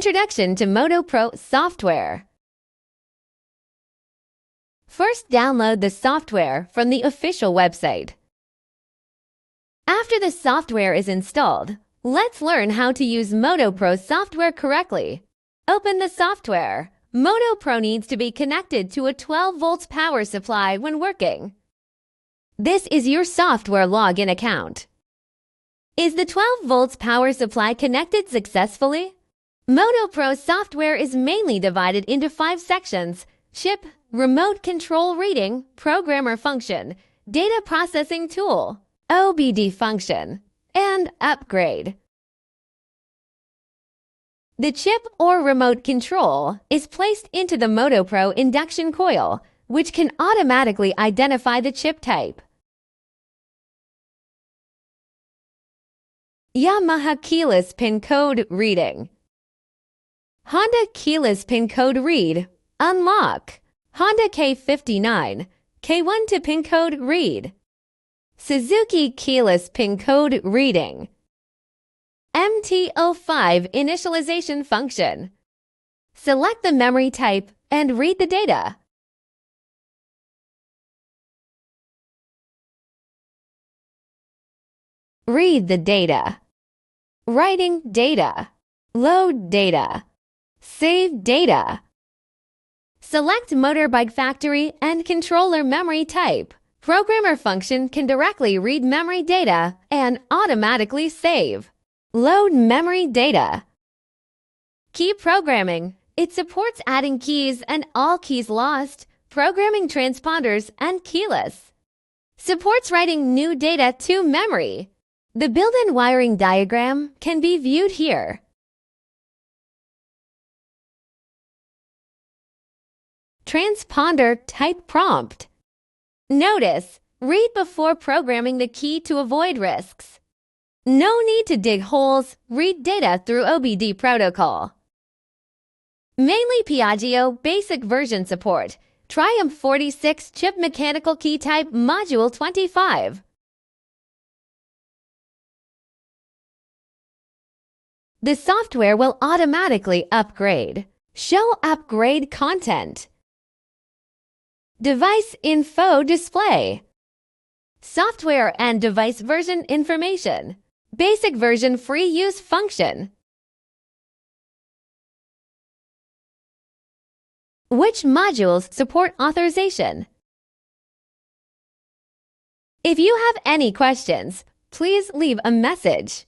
Introduction to MOTOPRO software. First, download the software from the official website. After the software is installed, let's learn how to use MOTOPRO software correctly. Open the software. MOTOPRO needs to be connected to a 12 volts power supply when working. This is your software login account. Is the 12 volts power supply connected successfully? MOTOPRO software is mainly divided into 5 sections: chip, remote control reading, programmer function, data processing tool, OBD function, and upgrade. The chip or remote control is placed into the MOTOPRO induction coil, which can automatically identify the chip type. Yamaha keyless pin code reading. Honda keyless pin code read, unlock. Honda K59, K1 to pin code read. Suzuki keyless pin code reading. MT05 initialization function. Select the memory type and read the data. Read the data. Writing data. Load data. Save data. Select motorbike factory and controller memory type. Programmer function can directly read memory data and automatically save. Load memory data. Key programming. It supports adding keys and all keys lost, programming transponders and keyless. Supports writing new data to memory. The built-in wiring diagram can be viewed here. Transponder type prompt. Notice, read before programming the key to avoid risks. No need to dig holes, read data through OBD protocol. Mainly Piaggio basic version support. Triumph 46 chip mechanical key type module 25. The software will automatically upgrade. Show upgrade content. Device info display. Software and device version information. Basic version free use function. Which modules support authorization? If you have any questions, please leave a message.